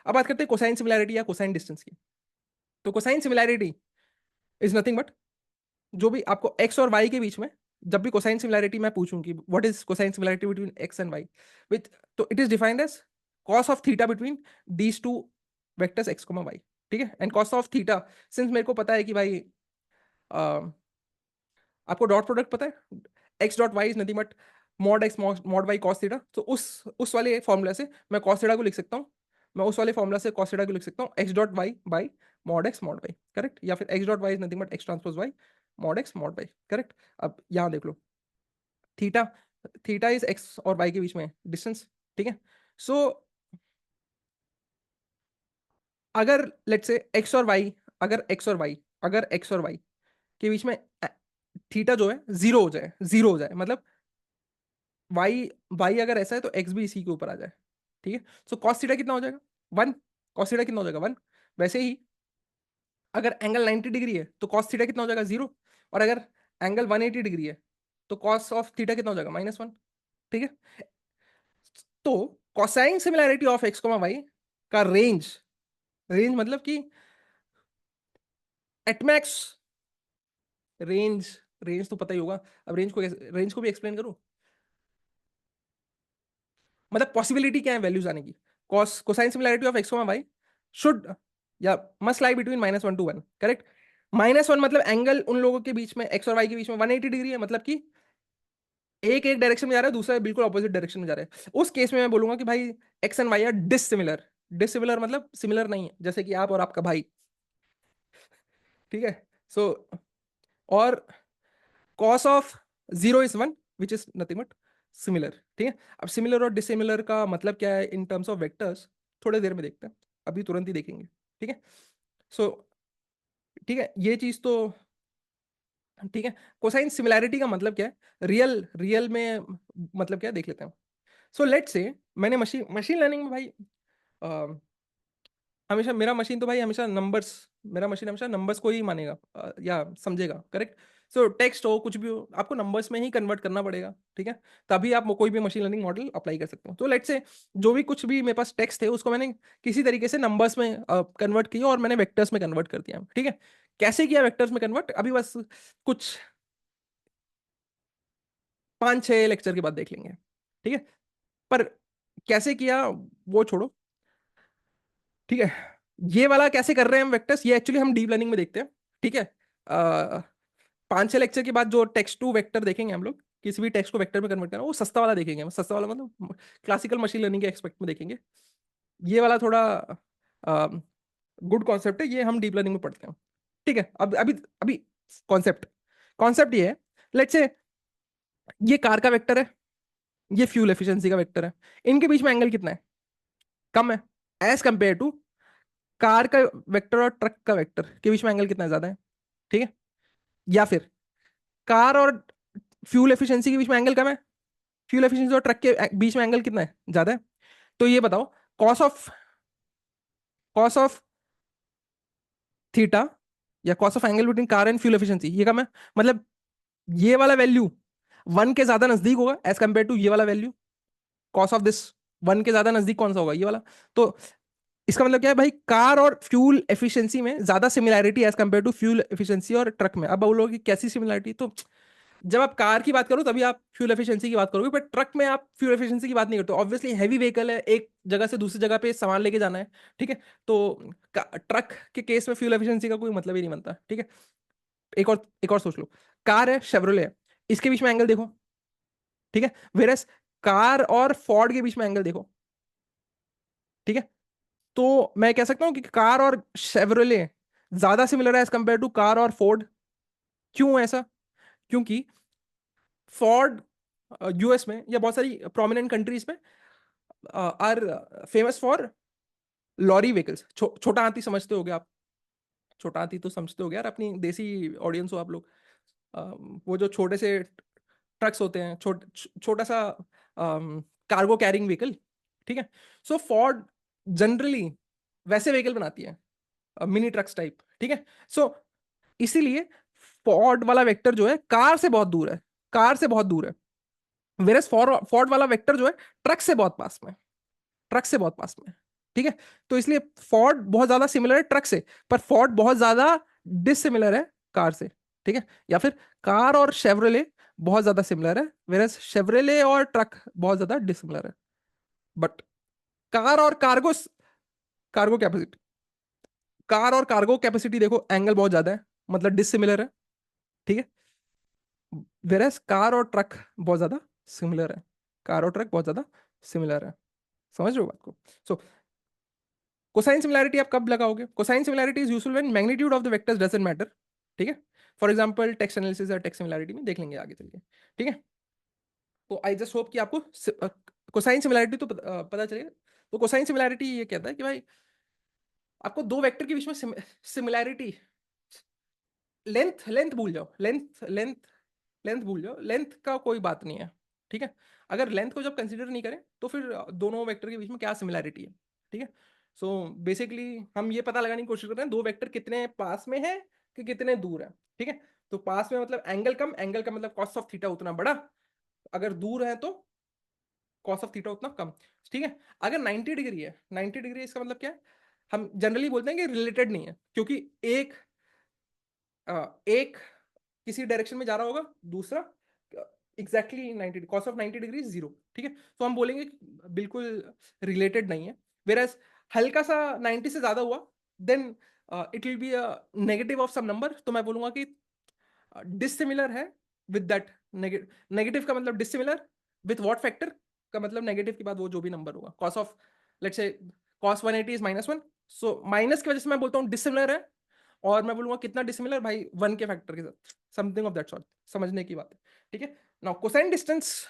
अब बात करते हैं कोसाइन सिमिलैरिटी या कोसाइन डिस्टेंस की। तो cosine similarity is nothing but जो भी आपको एक्स और वाई के बीच में जब भी कोसाइन सिमिलैरिटी मैं पूछूं कि what is cosine similarity between x and y with, तो it is defined as cos of theta between these two vectors x comma y. ठीक है, and cos of theta, since मेरे को पता है कि भाई आपको डॉट प्रोडक्ट पता है, X dot Y is nothing but mod X mod Y cos theta, तो उस वाले फॉर्मूला से मैं कॉस थीटा को लिख सकता हूँ, मैं उस वाले फॉर्मूला से कॉस थीटा को लिख सकता हूँ X dot Y by mod X mod Y, correct, या फिर X dot Y is nothing but X transpose Y mod X mod Y, correct. अब यहाँ देख लो, थीटा थीटा इज एक्स और वाई के बीच में डिस्टेंस। ठीक है, सो अगर लेट्स से एक्स और वाई, अगर एक्स और वाई के बीच में थीटा जो है जीरो हो जाए मतलब वाई वाई अगर ऐसा है तो एक्स भी इसी के ऊपर आ जाए। ठीक है, सो कॉस थीटा कितना हो जाएगा 1, कॉस थीटा कितना हो जाएगा 1। वैसे ही अगर एंगल 90 डिग्री है तो कॉस थीटा कितना हो जाएगा 0, और अगर एंगल 180 डिग्री है तो कॉस ऑफ थीटा कितना हो जाएगा -1। ठीक है, तो cosine similarity of x comma Y का रेंज, रेंज मतलब कि एटमैक्स रेंज, रेंज तो पता ही होगा। अब रेंज को भी एक्सप्लेन करूं, मतलब पॉसिबिलिटी क्या है वैल्यूज आने की। Cos cosine similarity of x comma y should या must lie between -1 to 1, correct. -1 मतलब एंगल उन लोगों के बीच में एक्स और वाई के बीच में 180 डिग्री है, मतलब कि एक एक डायरेक्शन में जा रहा है, दूसरा बिल्कुल ऑपोजिट डायरेक्शन में जा रहा है। उस केस में मैं बोलूंगा कि भाई X and Y are dissimilar. Dissimilar मतलब सिमिलर नहीं है, जैसे कि आप और आपका भाई। ठीक है, सो और cos of 0 is 1 which is nothing but similar. ठीक है, अब सिमिलर और डिसिमिलर का मतलब क्या है इन टर्म्स ऑफ वेक्टर्स, थोड़ी देर में देखते हैं, अभी तुरंत ही देखेंगे। ठीक है, सो ठीक है, ये चीज तो ठीक है। कोसाइन सिमिलैरिटी का मतलब क्या है रियल रियल में, मतलब क्या है देख लेते हैं। सो लेट से मैंने मशीन मशीन लर्निंग में भाई हमेशा मेरा मशीन तो भाई हमेशा नंबर्स, मेरा मशीन हमेशा नंबर्स को ही मानेगा या समझेगा, करेक्ट। सो टेक्स्ट हो कुछ भी हो आपको नंबर्स में ही कन्वर्ट करना पड़ेगा। ठीक है, तभी आप कोई भी मशीन लर्निंग मॉडल अप्लाई कर सकते हो। तो लेट्स से जो भी कुछ भी मेरे पास टेक्स्ट थे उसको मैंने किसी तरीके से नंबर्स में कन्वर्ट किया और मैंने वेक्टर्स में कन्वर्ट कर दिया। ठीक है, कैसे किया वेक्टर्स में कन्वर्ट अभी बस कुछ 5-6 लेक्चर के बाद देख लेंगे। ठीक है, पर कैसे किया वो छोड़ो। ठीक है, ये वाला कैसे कर रहे हैं हम वेक्टर्स, ये एक्चुअली हम डीप लर्निंग में देखते हैं। ठीक है, 5-6 लेक्चर के बाद जो टेक्स्ट टू वेक्टर देखेंगे हम लोग, किसी भी टेक्स्ट को वेक्टर में कन्वर्ट करना, वो सस्ता वाला देखेंगे। सस्ता वाला मतलब क्लासिकल मशीन लर्निंग के एक्सपेक्ट में देखेंगे। ये वाला थोड़ा गुड कॉन्सेप्ट है, ये हम डीप लर्निंग में पढ़ते हैं। ठीक है, अब अभी अभी कॉन्सेप्ट कॉन्सेप्ट ये है, लेट्स से ये कार का वेक्टर है, ये फ्यूल एफिशिएंसी का वेक्टर है, इनके बीच में एंगल कितना है, कम है, एज कंपेयर टू कार का वेक्टर और ट्रक का वेक्टर के बीच में एंगल कितना ज्यादा है। ठीक है, या फिर कार और फ्यूल एफिशिएंसी के बीच में एंगल कम है, फ्यूल एफिशिएंसी और ट्रक के बीच में एंगल कितना है ज्यादा है। तो ये बताओ कॉस ऑफ थीटा या cos of angle between car and fuel efficiency ये कम है, मतलब ये वाला वैल्यू 1 के ज्यादा नजदीक होगा एज कंपेयर टू ये वाला वैल्यू। कॉस ऑफ दिस 1 के ज्यादा नजदीक कौन सा होगा, ये वाला। तो इसका मतलब क्या है भाई, कार और फ्यूल एफिशिएंसी में ज्यादा similarity as compared to fuel efficiency और ट्रक में। अब बोलोगे कि कैसी सिमिलैरिटी, तो जब आप कार की बात करो तभी आप फ्यूल एफिशिएंसी की बात करोगे, बट ट्रक में आप फ्यूल एफिशिएंसी की बात नहीं करते। ऑब्वियसली हैवी व्हीकल है, एक जगह से दूसरी जगह पे सामान लेके जाना है। ठीक है, तो ट्रक के केस में फ्यूल एफिशिएंसी का कोई मतलब ही नहीं बनता। ठीक है, एक और सोच लो, कार है शेवरोले है, इसके बीच में एंगल देखो। ठीक है, वेरस कार और फोर्ड के बीच में एंगल देखो। ठीक है, तो मैं कह सकता हूं कि कार और शेवरोले ज्यादा सिमिलर है एज कंपेयर टू कार और फोर्ड। क्यों ऐसा, क्योंकि फोर्ड यूएस में या बहुत सारी प्रोमिनेंट कंट्रीज में are famous for lorry vehicles. छोटा हाथी समझते होगे आप, छोटा हाथी तो समझते होगे यार, अपनी देसी ऑडियंस हो आप लोग। वो जो छोटे से ट्रक्स होते हैं, छोटा सा कार्गो कैरिंग व्हीकल। ठीक है, सो फोर्ड जनरली वैसे व्हीकल बनाती है, मिनी ट्रक्स टाइप। ठीक है, सो इसीलिए फोर्ड वाला वेक्टर जो है कार से बहुत दूर है, कार से बहुत दूर है। वेरस फोर्ड वाला वेक्टर जो है ट्रक से बहुत पास में, ट्रक से बहुत पास में। ठीक है। तो इसलिए फोर्ड बहुत ज्यादा सिमिलर है ट्रक से, पर फोर्ड बहुत ज्यादा डिसिमिलर है कार से। ठीक है। या फिर कार और शेवरले बहुत ज्यादा सिमिलर है, वेरस शेवरले और ट्रक बहुत ज्यादा डिसिमिलर है। बट कार और कार्गो, कार्गो कैपेसिटी, कार और कार्गो कैपेसिटी देखो एंगल बहुत ज्यादा है, मतलब डिसिमिलर है। ठीक है। वेरस कार और ट्रक बहुत ज्यादा सिमिलर है, कार और ट्रक बहुत ज्यादा सिमिलर है। समझ रहे हो बात को? सो कोसाइन सिमिलैरिटी आप कब लगाओगे? Cosine similarity is useful when magnitude of the vectors doesn't matter. ठीक है। फॉर एग्जांपल टेक्स्ट एनालिसिस या टेक्स्ट सिमिलैरिटी में देख लेंगे आगे चल के। ठीक है। तो आई जस्ट होप कि आपको कोसाइन सिमिलैरिटी तो पता चलेगा। तो कोसाइन सिमिलैरिटी ये कहता है कि भाई आपको दो वेक्टर के बीच में सिमिलैरिटी, लेंथ लेंथ भूल जाओ, लेंथ लेंथ लेंथ भूल जाओ, लेंथ का कोई बात नहीं है। ठीक है। अगर लेंथ को जब कंसीडर नहीं करें तो फिर दोनों वेक्टर के बीच में क्या सिमिलैरिटी है। ठीक है। सो बेसिकली हम ये पता लगाने की कोशिश करते हैं दो वेक्टर कितने पास में है कि कितने दूर है। ठीक है। तो पास में मतलब एंगल कम, एंगल का मतलब कॉस ऑफ थीटा उतना बड़ा, अगर दूर है तो कॉस ऑफ थीटा उतना कम। ठीक है। अगर 90 डिग्री है, 90 डिग्री इसका मतलब क्या है? हम जनरली बोलते हैं कि रिलेटेड नहीं है, क्योंकि एक एक किसी डायरेक्शन में जा रहा होगा, दूसरा एग्जैक्टली 90, कॉस ऑफ 90 डिग्री 0। ठीक है। तो हम बोलेंगे बिल्कुल रिलेटेड नहीं है। वेरएज हल्का सा 90 से ज्यादा हुआ, then it will be a negative of some number, तो मैं बोलूंगा कि डिसिमिलर है विद दैट नेगेटिव का मतलब डिसिमिलर विथ व्हाट फैक्टर का मतलब नेगेटिव के बाद वो जो भी नंबर होगा, cos of let's say cos 180 is -1, so minus की वजह से मैं बोलता हूँ डिसिमिलर है। और मैं बोलूंगा कितना डिसिमिलर भाई, 1 के फैक्टर के साथ, समथिंग ऑफ दैट सॉर्ट, समझने की बात है। ठीक है। Now cosine distance,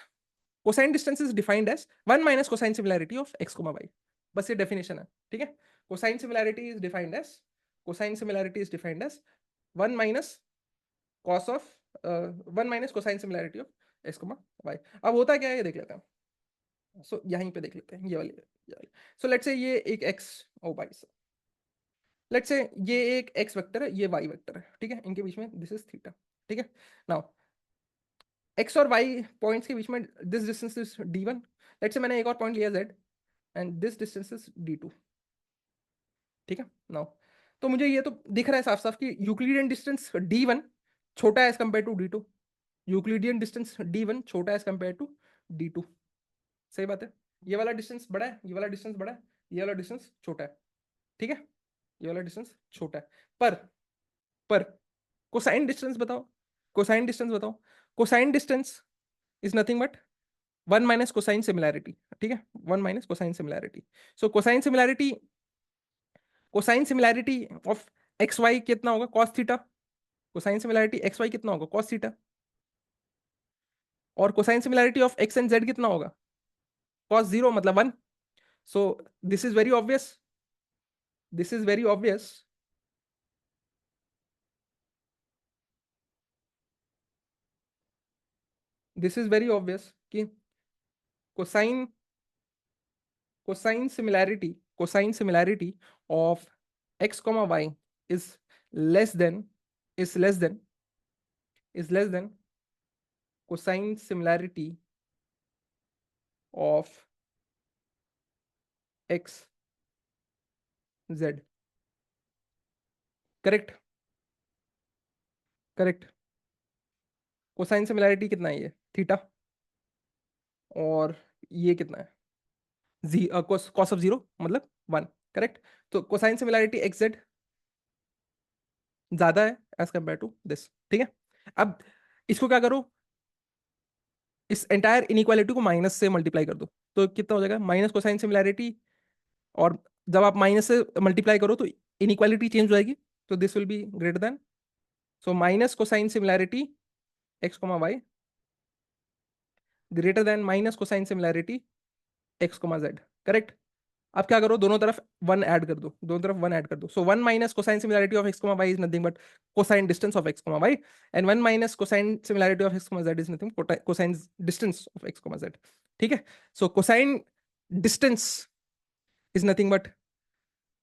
cosine distance is defined as 1 minus cosine similarity of x, y। बस ये डेफिनेशन है। ठीक है। Cosine similarity is defined as, cosine similarity is defined as 1 minus cos of 1 minus cosine similarity of x comma Y. अब होता क्या है ये देख लेते हैं। सो यहीं पे देख लेते हैं ये वाली। सो लेट्स से ये एक x O Y, let's say ये एक एक्स वेक्टर है, ये वाई वेक्टर है। ठीक है। इनके बीच में दिस इज थीटा। ठीक है। नाउ एक्स और वाई पॉइंट्स के बीच में this distance is d1। Let's say मैंने एक और पॉइंट लिया z and this distance is d2। ठीक है। नाउ तो मुझे ये तो दिख रहा है साफ साफ कि यूक्लिडियन डिस्टेंस d1 छोटा है as compared to d2, Euclidean distance d1 छोटा है एज कंपेयर टू d2। सही बात है। ये वाला डिस्टेंस बड़ा है, ये वाला डिस्टेंस बड़ा है, ये वाला डिस्टेंस छोटा है। ठीक है। ये वाला डिस्टेंस छोटा है, पर कोसाइन डिस्टेंस बताओ, कोसाइन डिस्टेंस बताओ। Cosine distance is nothing but 1 minus cosine similarity. ठीक है। 1 minus cosine similarity. So cosine similarity, cosine similarity of x y कितना होगा? Cos theta. Cosine similarity x y कितना होगा? Cos theta. और cosine similarity of x and z कितना होगा? Cos 0 मतलब 1। So this is very obvious, this is very obvious, this is very obvious कि cosine, cosine similarity, cosine similarity of X comma Y is less than, is less than, is less than cosine similarity of X Z. Correct, correct. Cosine similarity कितना है? ये theta. और ये कितना है? जी cos of 0 मतलब 1। Correct. तो cosine similarity x Z ज्यादा है एज कंपेयर टू दिस। ठीक है। अब इसको क्या करो, इस एंटायर इनइक्वालिटी को माइनस से मल्टीप्लाई कर दो, तो कितना हो जाएगा? माइनस कोसाइन सिमिलैरिटी, और जब आप माइनस से मल्टीप्लाई करो तो इनइक्वालिटी चेंज हो जाएगी, तो this will be greater than, so minus cosine similarity X comma Y greater than minus cosine similarity X comma Z. Correct. अब क्या करो, दोनों तरफ वन ऐड कर दो, दोनों तरफ वन ऐड कर दो। So 1 minus cosine similarity of x comma y is nothing but cosine distance of x comma y, and 1 minus cosine similarity of x comma z is nothing cosine distance of x comma z. ठीक है। So cosine distance is nothing but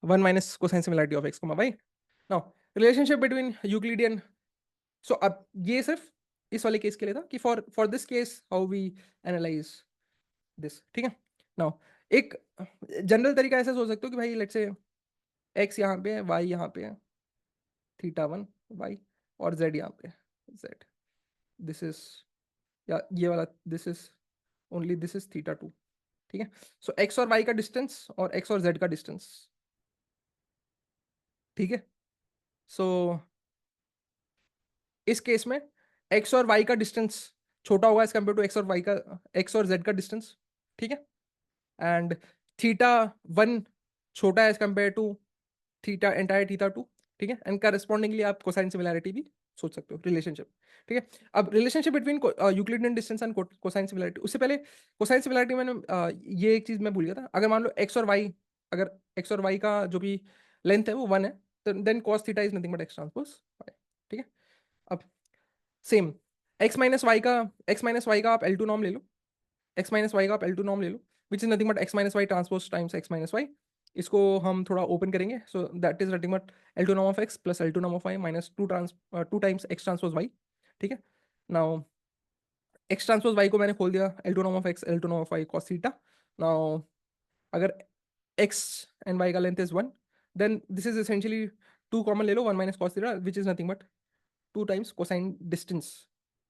1 minus cosine similarity of x comma y. Now relationship between Euclidean, so अब ये सिर्फ इस वाले case के लिए था कि for for this case how we analyse this. ठीक है। नाउ एक जनरल तरीका ऐसा सोच सकते हो कि भाई लेट्स से एक्स यहाँ पे है, वाई यहाँ पे है, थीटा वन वाई, और जेड यहाँ पे जेड, दिस इज, या ये वाला this is, only this is theta two. ठीक है, सो एक्स और वाई का डिस्टेंस और एक्स और जेड का डिस्टेंस। ठीक है, सो इस केस में एक्स और वाई का डिस्टेंस छोटा होगा एज कम्पेयर टू एक्स और वाई का, एक्स और जेड का डिस्टेंस। ठीक है, एंड थीटा वन छोटा है as compared to theta entire theta two. ठीक है, एंड करस्पॉन्डिंगली आप कोसाइन सिमिलैरिटी भी सोच सकते हो, रिलेशनशिप। ठीक है, अब relationship between Euclidean distance and cosine similarity, उससे पहले कोसाइन सिमिलैरिटी मैंने ये एक चीज मैं भूल गया था। अगर मान लो एक्स और वाई, अगर एक्स और वाई का जो भी लेंथ है वो वन है, तो then cos theta is nothing but X transpose Y. ठीक है, अब सेम एक्स माइनस वाई का आप एल टू नॉर्म ले लो, एक्स माइनस वाई का आप एल टू नॉर्म ले लो, which is nothing but x minus y transpose times x minus y. इसको हम थोड़ा ओपन करेंगे, so that is nothing but L two norm of x plus L two norm of y minus two times x transpose Y. ठीक है, now x transpose Y को मैंने खोल दिया, L two norm of x L two norm of y cos theta. Now अगर x and y का length is one, then this is essentially two common ले लो, one minus cos theta which is nothing but two times cosine distance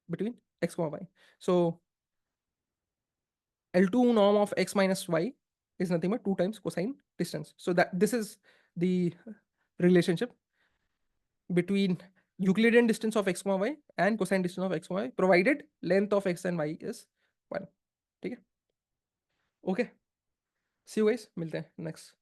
between x comma y. So L2 norm of x minus y is nothing but 2 times cosine distance. So that this is the relationship between Euclidean distance of x comma y and cosine distance of x comma y, provided length of x and y is 1. ठीक है, okay, C you guys, मिलते हैं next